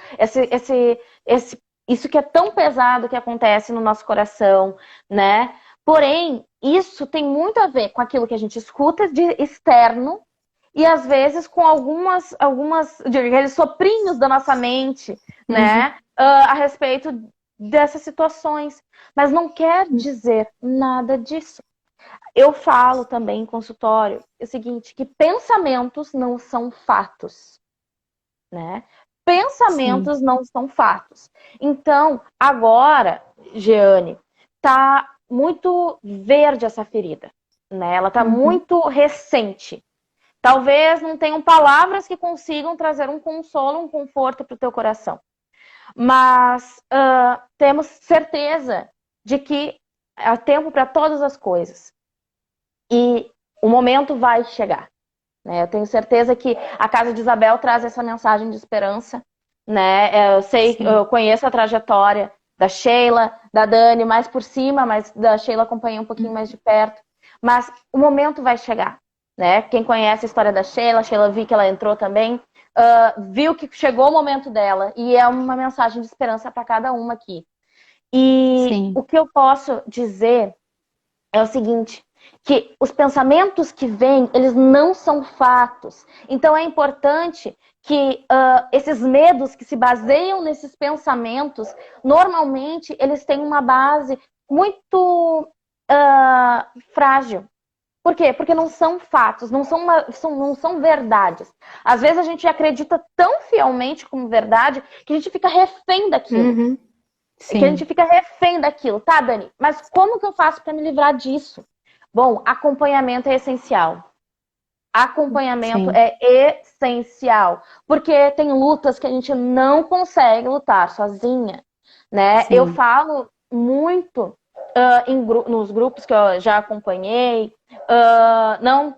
isso que é tão pesado que acontece no nosso coração, né? Porém, isso tem muito a ver com aquilo que a gente escuta de externo e às vezes com algumas aqueles soprinhos da nossa mente, uhum, né? A respeito dessas situações. Mas não quer dizer nada disso. Eu falo também em consultório o seguinte, que pensamentos não são fatos, né? sim. Pensamentos não são fatos. Então, agora, Jeane, tá muito verde essa ferida, né? Ela tá Uhum, muito recente. Talvez não tenham palavras que consigam trazer um consolo, um conforto para o teu coração. Mas temos certeza de que há tempo para todas as coisas. E o momento vai chegar. Né? Eu tenho certeza que a Casa de Isabel traz essa mensagem de esperança. Né? sim. Eu conheço a trajetória da Sheila, da Dani mais por cima, mas da Sheila acompanhei um pouquinho mais de perto. Mas o momento vai chegar. Né? Quem conhece a história da Sheila, a Sheila vi que ela entrou também, viu que chegou o momento dela e é uma mensagem de esperança para cada uma aqui. E Sim. o que eu posso dizer é o seguinte, que os pensamentos que vêm, eles não são fatos. Então é importante que esses medos que se baseiam nesses pensamentos, normalmente eles têm uma base muito frágil. Por quê? Porque não são fatos, não são verdades. Às vezes a gente acredita tão fielmente como verdade que a gente fica refém daquilo. Uhum, Que a gente sim. fica refém daquilo, tá, Dani? Mas como que eu faço para me livrar disso? Bom, acompanhamento é essencial. Acompanhamento Sim. é essencial, porque tem lutas que a gente não consegue lutar sozinha, né? Eu Sim. falo muito nos grupos que eu já acompanhei, não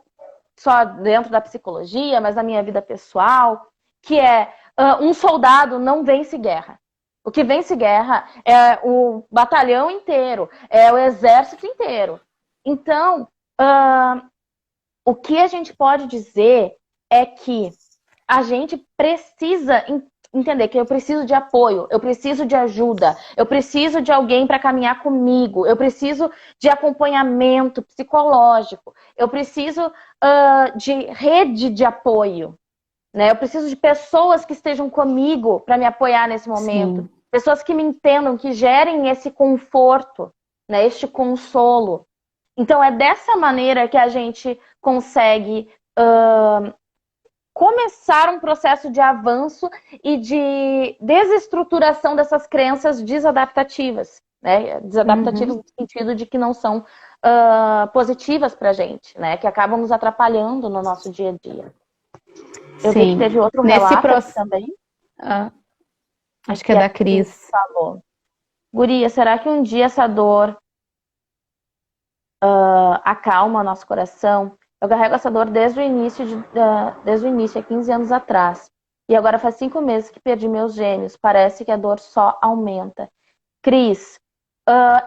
só dentro da psicologia, mas na minha vida pessoal, que é um soldado não vence guerra. O que vence guerra é o batalhão inteiro, é o exército inteiro. Então, o que a gente pode dizer é que a gente precisa entender que eu preciso de apoio, eu preciso de ajuda, eu preciso de alguém para caminhar comigo, eu preciso de acompanhamento psicológico, eu preciso de rede de apoio, né? Eu preciso de pessoas que estejam comigo para me apoiar nesse momento, Sim. pessoas que me entendam, que gerem esse conforto, né? Este consolo. Então é dessa maneira que a gente consegue começar um processo de avanço e de desestruturação dessas crenças desadaptativas. né? Desadaptativas Uhum. no sentido de que não são positivas pra gente, né? Que acabam nos atrapalhando no nosso dia a dia. Eu vi que Sim. teve outro Nesse relato aqui processo. também, Acho que é que a da Cris Cris. falou. Guria, será que um dia essa dor acalma nosso coração? Eu carrego essa dor desde o início, há 15 anos atrás. E agora faz 5 meses que perdi meus gêmeos. Parece que a dor só aumenta. Cris,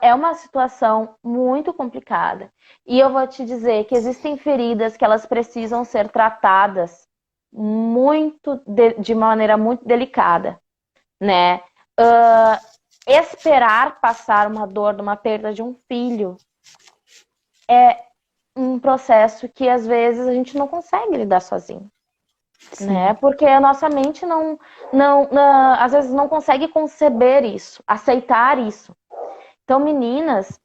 é uma situação muito complicada. E eu vou te dizer que existem feridas que elas precisam ser tratadas de maneira muito delicada, né? Esperar passar uma dor de uma perda de um filho é um processo que às vezes a gente não consegue lidar sozinho, né? Sim. Porque a nossa mente às vezes não consegue conceber isso, aceitar isso. Então, meninas,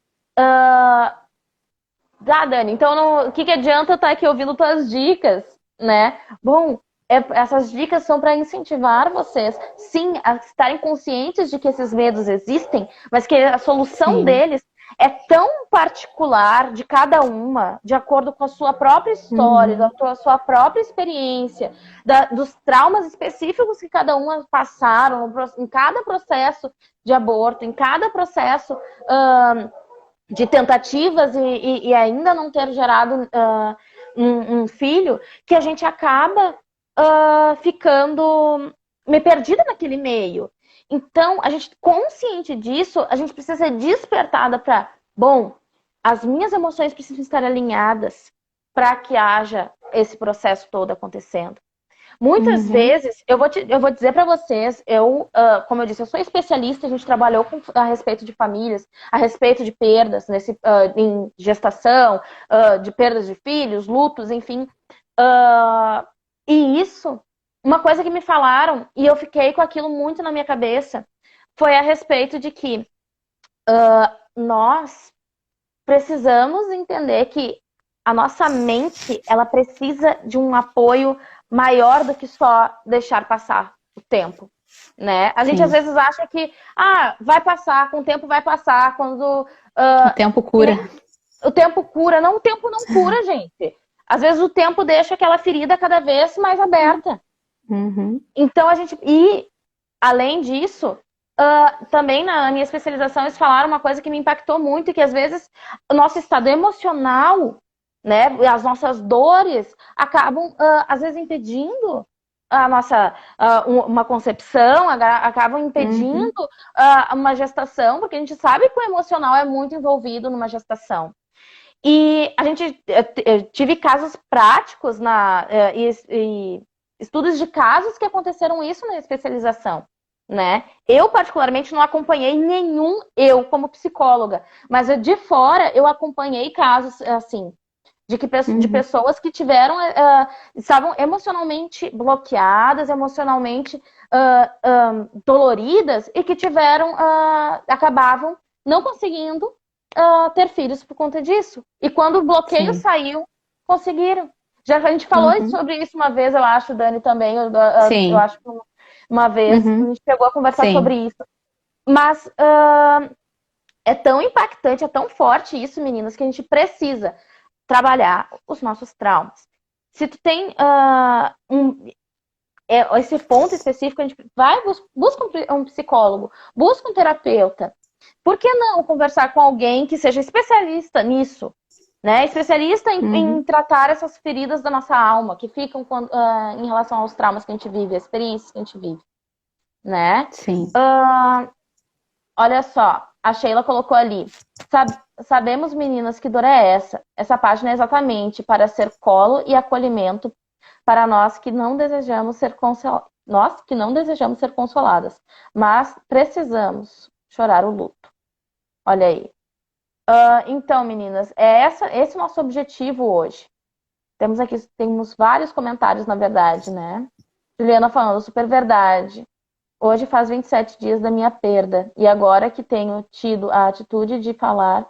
Dani, então o que adianta eu estar aqui ouvindo tuas dicas, né? Bom, essas dicas são para incentivar vocês, sim, a estarem conscientes de que esses medos existem, mas que a solução Sim. deles é tão particular de cada uma, de acordo com a sua própria história, Uhum. da sua própria experiência, dos traumas específicos que cada uma passaram em cada processo de aborto, em cada processo de tentativas e ainda não ter gerado um filho, que a gente acaba ficando me perdida naquele meio. Então, a gente consciente disso, a gente precisa ser despertada para, bom, as minhas emoções precisam estar alinhadas para que haja esse processo todo acontecendo. Muitas Uhum. vezes, eu vou dizer para vocês, como eu disse, eu sou especialista, a gente trabalhou a respeito de famílias, a respeito de perdas em gestação, de perdas de filhos, lutos, enfim. Uh, e isso, uma coisa que me falaram, e eu fiquei com aquilo muito na minha cabeça, foi a respeito de que nós precisamos entender que a nossa mente, ela precisa de um apoio maior do que só deixar passar o tempo, né? A gente às Sim. vezes acha que, vai passar, com o tempo vai passar, quando O tempo que cura. nem o tempo cura. Não, o tempo não cura, gente. Às vezes o tempo deixa aquela ferida cada vez mais aberta. Uhum. Então além disso, também na minha especialização eles falaram uma coisa que me impactou muito, que às vezes o nosso estado emocional, né, as nossas dores acabam às vezes impedindo uma concepção, acabam impedindo Uhum. uma gestação, porque a gente sabe que o emocional é muito envolvido numa gestação. E eu tive casos práticos e estudos de casos que aconteceram isso na especialização, né? Eu, particularmente, não acompanhei nenhum, eu como psicóloga, mas de fora eu acompanhei casos, assim, de Uhum. pessoas que estavam emocionalmente bloqueadas, emocionalmente doloridas e que acabavam não conseguindo ter filhos por conta disso. E quando o bloqueio Sim. saiu, conseguiram. Já a gente falou Uhum. sobre isso uma vez, eu acho, Dani, também. Eu Sim. acho que uma vez a Uhum. gente chegou a conversar sobre Sim. isso. Mas é tão impactante, é tão forte isso, meninas, que a gente precisa trabalhar os nossos traumas. Se tu tem esse ponto específico, a gente busca um psicólogo, busca um terapeuta. Por que não conversar com alguém que seja especialista nisso? Né? Especialista em Uhum. tratar essas feridas da nossa alma, que ficam em relação aos traumas que a gente vive, as experiências que a gente vive. Né? Sim. Olha só, a Sheila colocou ali. Sabemos, meninas, que dor é essa. Essa página é exatamente para ser colo e acolhimento para nós que não desejamos ser consoladas, mas precisamos chorar o luto. Olha aí. Então, meninas, esse é o nosso objetivo hoje. Temos vários comentários, na verdade, né? Juliana falando, super verdade. Hoje faz 27 dias da minha perda, e agora que tenho tido a atitude de falar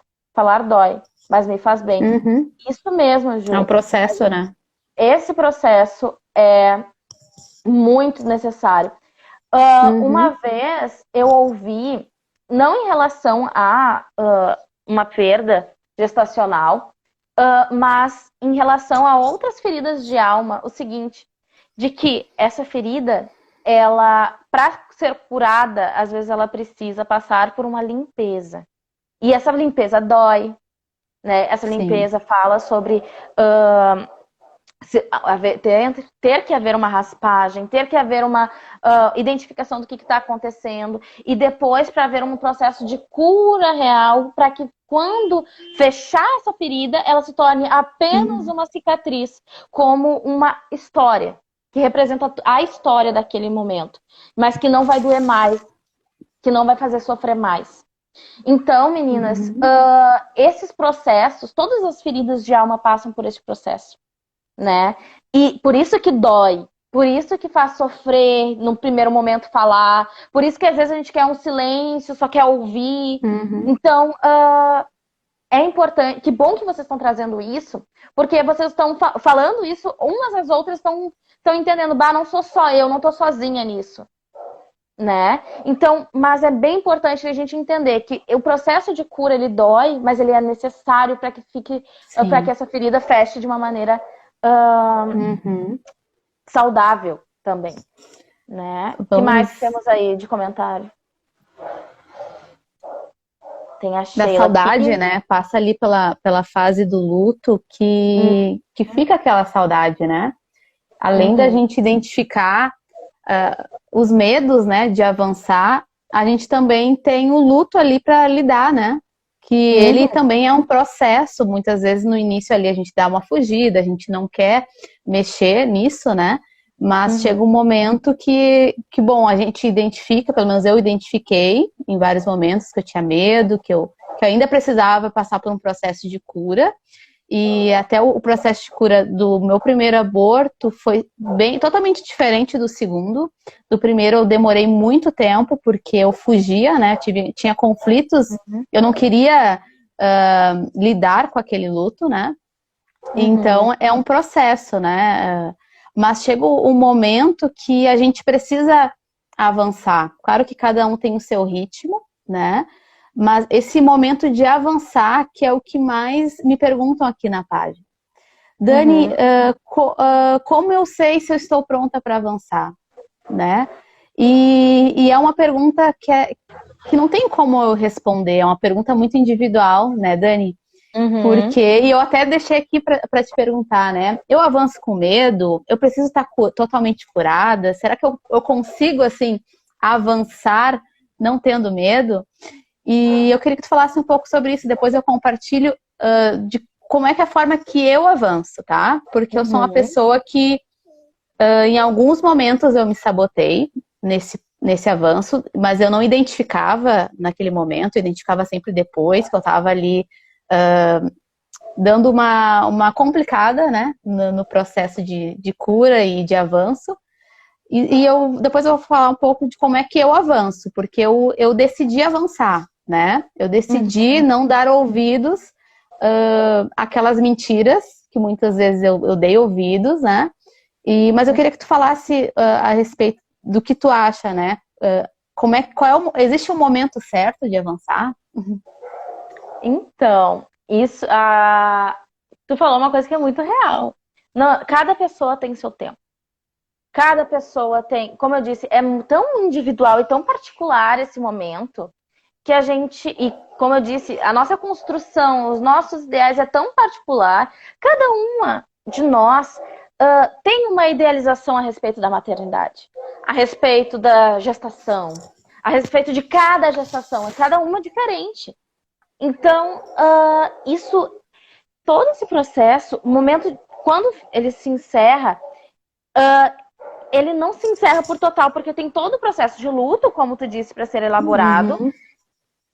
dói, mas me faz bem. Uhum. Isso mesmo, É um Ju. processo, né? Esse processo é muito necessário. Uma Uhum. vez eu ouvi não em relação a uma perda gestacional, mas em relação a outras feridas de alma, o seguinte, de que essa ferida, ela, para ser curada, às vezes ela precisa passar por uma limpeza. E essa limpeza dói, né? Essa limpeza fala sobre ter que haver uma raspagem, ter que haver uma identificação do que está acontecendo, e depois para haver um processo de cura real, para que quando fechar essa ferida, ela se torne apenas uma cicatriz, como uma história, que representa a história daquele momento, mas que não vai doer mais, que não vai fazer sofrer mais. Então, meninas, esses processos, todas as feridas de alma passam por esse processo, né? E por isso que dói, por isso que faz sofrer no primeiro momento falar, por isso que às vezes a gente quer um silêncio, só quer ouvir. Então, é importante, que bom que vocês estão trazendo isso, porque vocês estão falando isso, umas às outras estão entendendo, não sou só eu, não tô sozinha nisso. Né? Então, mas é bem importante a gente entender que o processo de cura, ele dói, mas ele é necessário para que para que essa ferida feche de uma maneira saudável também, né? O que mais temos aí de comentário? Tem a Sheila da saudade, aqui, né? Passa ali pela fase do luto que fica aquela saudade, né? Além da gente identificar os medos, né, de avançar, a gente também tem o luto ali para lidar, né? Que ele também é um processo. Muitas vezes no início ali a gente dá uma fugida, a gente não quer mexer nisso, né? Mas chega um momento que, bom, a gente identifica, pelo menos eu identifiquei em vários momentos que eu tinha medo, que eu ainda precisava passar por um processo de cura. E até o processo de cura do meu primeiro aborto foi totalmente diferente do segundo. Do primeiro eu demorei muito tempo, porque eu fugia, né? Tinha conflitos, eu não queria lidar com aquele luto, né? Então é um processo, né? Mas chega um momento que a gente precisa avançar. Claro que cada um tem o seu ritmo, né? Mas esse momento de avançar, que é o que mais me perguntam aqui na página. Dani, como eu sei se eu estou pronta para avançar? Né? E é uma pergunta que não tem como eu responder, é uma pergunta muito individual, né, Dani? Porque, e eu até deixei aqui para te perguntar, né? Eu avanço com medo? Eu preciso estar totalmente curada? Será que eu consigo, assim, avançar não tendo medo? E eu queria que tu falasse um pouco sobre isso. Depois eu compartilho de como é que é a forma que eu avanço, tá? Porque eu sou uma pessoa que, em alguns momentos, eu me sabotei nesse avanço, mas eu não identificava naquele momento, eu identificava sempre depois, que eu estava ali dando uma complicada, né? No processo de cura e de avanço. E depois eu vou falar um pouco de como é que eu avanço, porque eu decidi avançar, né? Eu decidi não dar ouvidos àquelas mentiras, que muitas vezes eu dei ouvidos, né? Mas eu queria que tu falasse a respeito do que tu acha, né? Existe um momento certo de avançar? Então, isso, tu falou uma coisa que é muito real. Cada pessoa tem seu tempo. Cada pessoa tem, como eu disse, é tão individual e tão particular esse momento que a gente, e como eu disse, a nossa construção, os nossos ideais é tão particular. Cada uma de nós tem uma idealização a respeito da maternidade, a respeito da gestação, a respeito de cada gestação, é cada uma diferente. Então, todo esse processo, o momento, quando ele se encerra, ele não se encerra por total, porque tem todo o processo de luto, como tu disse, para ser elaborado.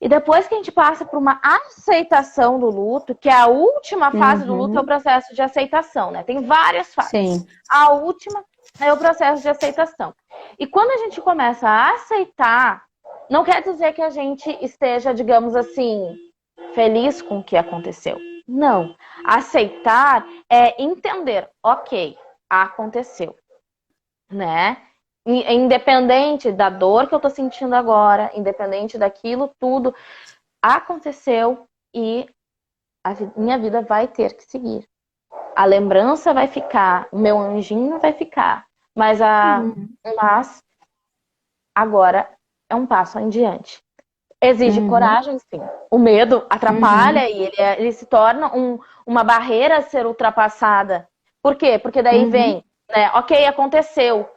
E depois que a gente passa por uma aceitação do luto, que é a última fase do luto, é o processo de aceitação, né? Tem várias fases. Sim. A última é o processo de aceitação. E quando a gente começa a aceitar, não quer dizer que a gente esteja, digamos assim, feliz com o que aconteceu. Não. Aceitar é entender, ok, aconteceu, né? Independente da dor que eu tô sentindo agora, independente daquilo, tudo aconteceu e minha vida vai ter que seguir. A lembrança vai ficar, o meu anjinho vai ficar, mas agora é um passo em diante. Exige coragem, sim. O medo atrapalha e ele se torna uma barreira a ser ultrapassada. Por quê? Porque daí vem, né? Ok, aconteceu.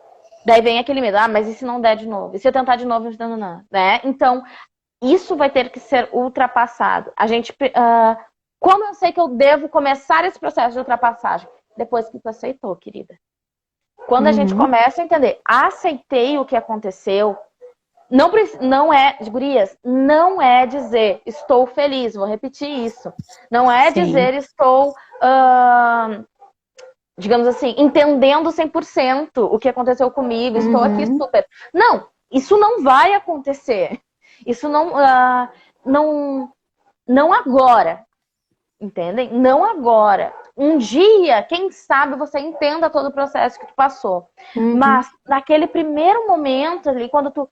Daí vem aquele medo, mas e se não der de novo? E se eu tentar de novo, né? Então, isso vai ter que ser ultrapassado. A gente, como eu sei que eu devo começar esse processo de ultrapassagem? Depois que tu aceitou, querida. Quando a gente começa a entender, aceitei o que aconteceu, não é, gurias, não é dizer estou feliz, vou repetir isso. Não é dizer estou, digamos assim, entendendo 100% o que aconteceu comigo, estou aqui super. Não, isso não vai acontecer. Isso não agora, entendem? Não agora. Um dia, quem sabe, você entenda todo o processo que tu passou. Mas naquele primeiro momento ali, quando tu,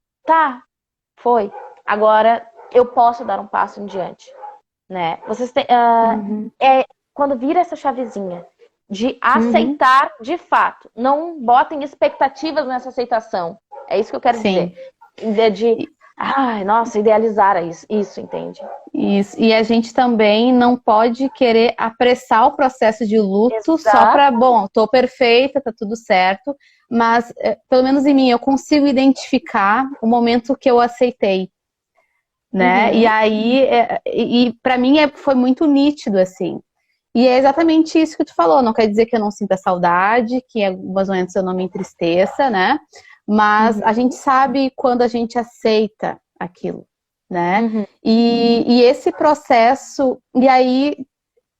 foi, agora eu posso dar um passo em diante, né? Vocês têm, quando vira essa chavezinha de aceitar de fato, não botem expectativas nessa aceitação. É isso que eu quero dizer. Nossa, idealizar isso, entende? Isso. E a gente também não pode querer apressar o processo de luto só para, tô perfeita, tá tudo certo, mas pelo menos em mim eu consigo identificar o momento que eu aceitei, né? E aí, para mim foi muito nítido, assim. E é exatamente isso que tu falou, não quer dizer que eu não sinta saudade, que em alguns momentos eu não me entristeça, né? Mas a gente sabe quando a gente aceita aquilo, né? E esse processo, e aí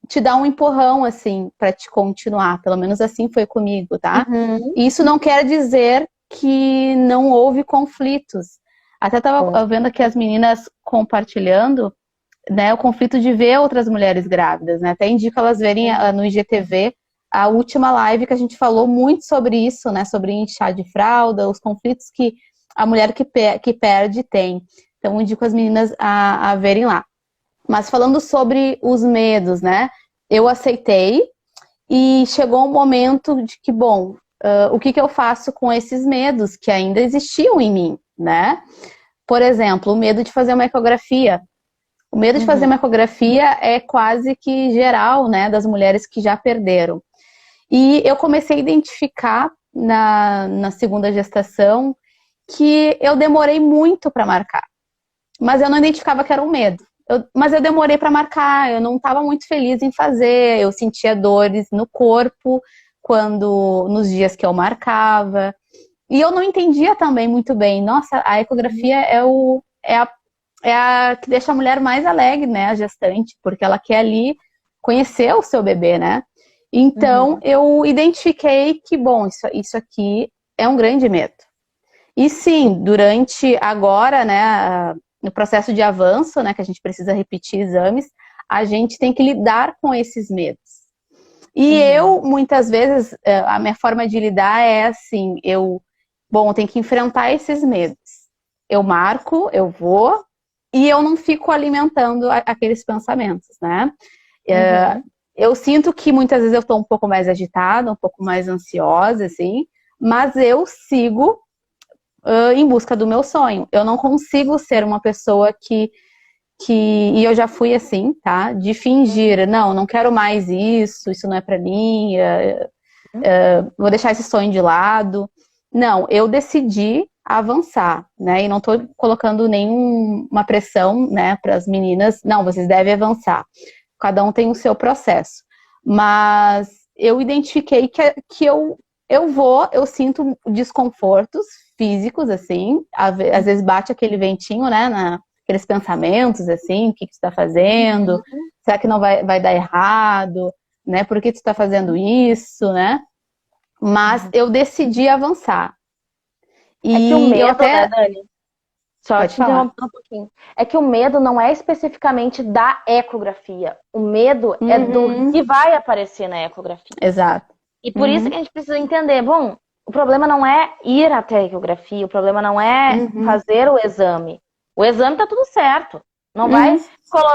te dá um empurrão, assim, para te continuar, pelo menos assim foi comigo, tá? E isso não quer dizer que não houve conflitos. Até tava vendo aqui as meninas compartilhando, né, o conflito de ver outras mulheres grávidas, né? Até indico elas verem no IGTV a última live que a gente falou muito sobre isso, né? Sobre inchar de fralda, os conflitos que a mulher que perde tem. Então, indico as meninas a verem lá. Mas falando sobre os medos, né? Eu aceitei e chegou um momento de que, bom, o que eu faço com esses medos que ainda existiam em mim, né? Por exemplo, o medo de fazer uma ecografia. O medo de fazer uma ecografia é quase que geral, né, das mulheres que já perderam. E eu comecei a identificar na segunda gestação que eu demorei muito para marcar. Mas eu não identificava que era um medo. Mas eu demorei para marcar, eu não estava muito feliz em fazer, eu sentia dores no corpo nos dias que eu marcava. E eu não entendia também muito bem. Nossa, a ecografia é a que deixa a mulher mais alegre, né, a gestante, porque ela quer ali conhecer o seu bebê, né? Então, eu identifiquei que, bom, isso aqui é um grande medo. E sim, durante agora, né, no processo de avanço, né, que a gente precisa repetir exames, a gente tem que lidar com esses medos. E eu, muitas vezes, a minha forma de lidar é assim, eu tenho que enfrentar esses medos. Eu marco, eu vou, e eu não fico alimentando aqueles pensamentos, né? Eu sinto que muitas vezes eu estou um pouco mais agitada, um pouco mais ansiosa, assim, mas eu sigo em busca do meu sonho. Eu não consigo ser uma pessoa e eu já fui assim, tá? De fingir, não quero mais isso não é pra mim, vou deixar esse sonho de lado. Não, eu decidi avançar, né? E não tô colocando nenhuma pressão, né, para as meninas. Não, vocês devem avançar. Cada um tem o seu processo. Mas eu identifiquei que eu sinto desconfortos físicos, assim. Às vezes bate aquele ventinho, né, aqueles pensamentos, assim, o que tu tá fazendo? Será que não vai dar errado? Né? Por que tu tá fazendo isso, né? Mas eu decidi avançar. É que o medo, né, Dani? Só te interromper um pouquinho. É que o medo não é especificamente da ecografia. O medo é do que vai aparecer na ecografia. Exato. E por isso que a gente precisa entender, bom, O problema não é ir até a ecografia, o problema não é fazer o exame. O exame tá tudo certo, não vai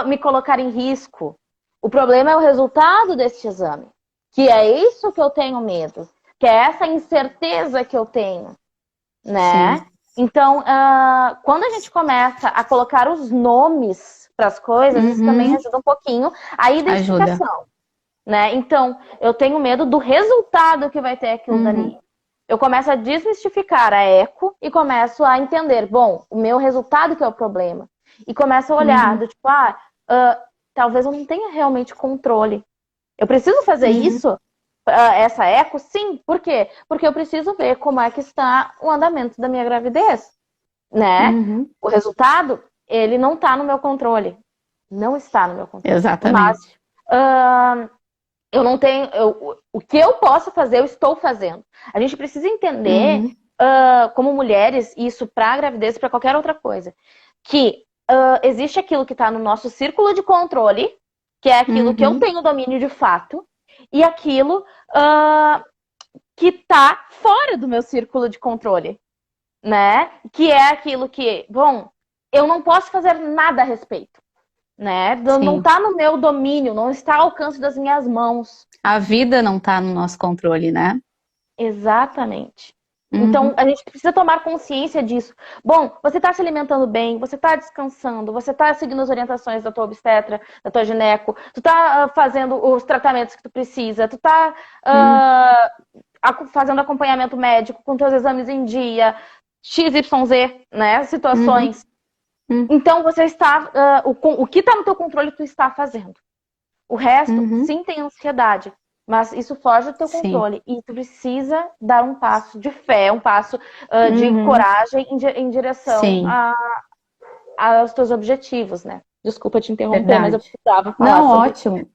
me colocar em risco. O problema é o resultado deste exame, que é isso que eu tenho medo, que é essa incerteza que eu tenho, né? Sim. Então, quando a gente começa a colocar os nomes para as coisas, isso também ajuda um pouquinho a identificação, né? Então, eu tenho medo do resultado que vai ter aquilo dali. Eu começo a desmistificar a eco e começo a entender, bom, o meu resultado que é o problema. E começo a olhar, do tipo, talvez eu não tenha realmente controle. Eu preciso fazer isso, essa eco? Sim. Por quê? Porque eu preciso ver como é que está o andamento da minha gravidez, né? O resultado, ele não está no meu controle. Não está no meu controle. Exatamente. Mas, eu não tenho... o que eu posso fazer, eu estou fazendo. A gente precisa entender, como mulheres, isso para gravidez e para qualquer outra coisa, que existe aquilo que está no nosso círculo de controle, que é aquilo que eu tenho domínio de fato, e aquilo que está fora do meu círculo de controle, né? Que é aquilo que, bom, eu não posso fazer nada a respeito, né? Não está no meu domínio, não está ao alcance das minhas mãos. A vida não está no nosso controle, né? Exatamente. Então, a gente precisa tomar consciência disso. Bom, você está se alimentando bem, você está descansando, você está seguindo as orientações da tua obstetra, da tua gineco, tu está fazendo os tratamentos que tu precisa, tu está fazendo acompanhamento médico com teus exames em dia, XYZ, né, situações. Então, você está... o que está no teu controle, tu está fazendo. O resto, sim, tem ansiedade. Mas isso foge do teu controle. E tu precisa dar um passo de fé, um passo de coragem em direção aos teus objetivos, né? Desculpa te interromper, mas eu precisava falar sobre ótimo.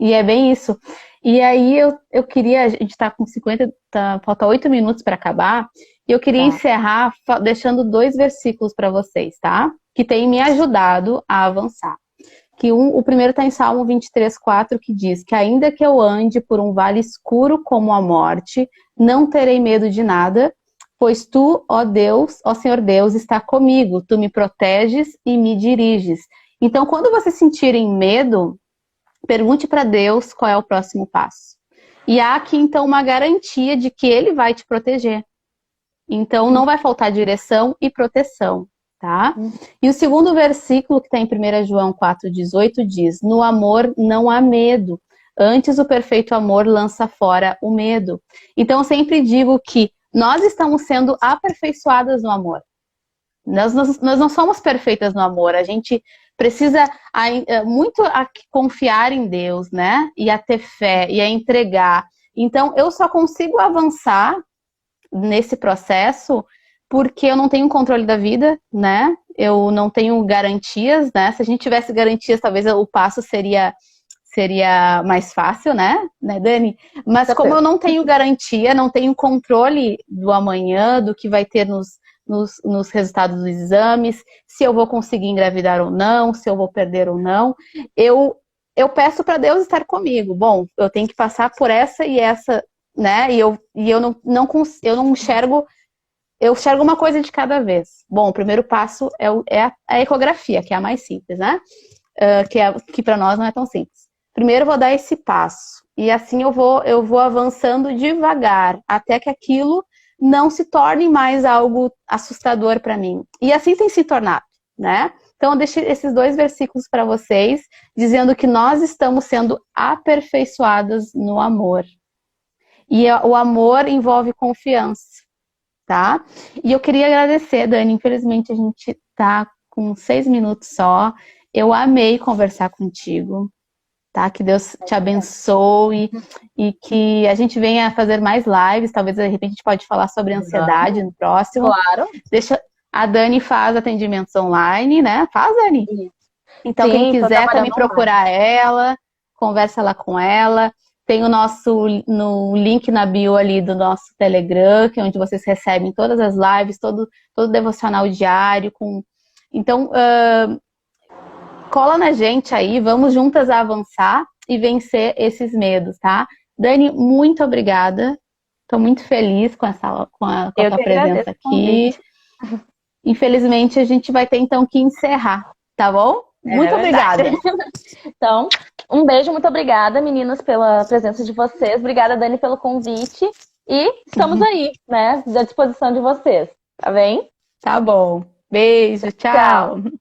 E é bem isso. E aí eu queria... A gente está com 50... falta 8 minutos para acabar. E eu queria encerrar deixando 2 versículos para vocês, tá? Que têm me ajudado a avançar. O primeiro está em Salmo 23:4, que diz que ainda que eu ande por um vale escuro como a morte, não terei medo de nada, pois tu, ó Deus, ó Senhor Deus, está comigo, tu me proteges e me diriges. Então, quando vocês sentirem medo, pergunte para Deus qual é o próximo passo. E há aqui, então, uma garantia de que Ele vai te proteger. Então, não vai faltar direção e proteção. Tá? E o segundo versículo, que está em 1 João 4,18, diz: no amor não há medo, antes o perfeito amor lança fora o medo. Então eu sempre digo que nós estamos sendo aperfeiçoadas no amor. Nós não somos perfeitas no amor, a gente precisa muito confiar em Deus, né? E a ter fé, e a entregar. Então eu só consigo avançar nesse processo porque eu não tenho controle da vida, né? Eu não tenho garantias, né? Se a gente tivesse garantias, talvez o passo seria mais fácil, né, Dani? Mas como eu não tenho garantia, não tenho controle do amanhã, do que vai ter nos resultados dos exames, se eu vou conseguir engravidar ou não, se eu vou perder ou não, eu peço para Deus estar comigo. Bom, eu tenho que passar por essa e essa, né? E eu não enxergo... Eu enxergo uma coisa de cada vez. Bom, o primeiro passo é a ecografia, que é a mais simples, né? Que para nós não é tão simples. Primeiro eu vou dar esse passo. E assim eu vou avançando devagar, até que aquilo não se torne mais algo assustador para mim. E assim tem se tornado, né? Então eu deixei esses 2 versículos para vocês, dizendo que nós estamos sendo aperfeiçoadas no amor. E o amor envolve confiança. Tá? E eu queria agradecer, Dani, infelizmente a gente tá com 6 minutos só. Eu amei conversar contigo, tá? Que Deus te abençoe e que a gente venha fazer mais lives, talvez de repente a gente pode falar sobre ansiedade no próximo. Claro. A Dani faz atendimentos online, né? Faz, Dani? Então, quem quiser também procurar ela, conversa lá com ela. Tem no link na bio ali do nosso Telegram, que é onde vocês recebem todas as lives, todo devocional diário. Então, cola na gente aí, vamos juntas avançar e vencer esses medos, tá? Dani, muito obrigada. Tô muito feliz com com a Eu tua que presença agradeço o aqui. convite. Infelizmente, a gente vai ter então que encerrar, tá bom? É Muito verdade. obrigada. Então, um beijo, muito obrigada, meninas, pela presença de vocês. Obrigada, Dani, pelo convite. E estamos aí, né, à disposição de vocês. Tá bem? Tá bom. Beijo, Tchau. tchau.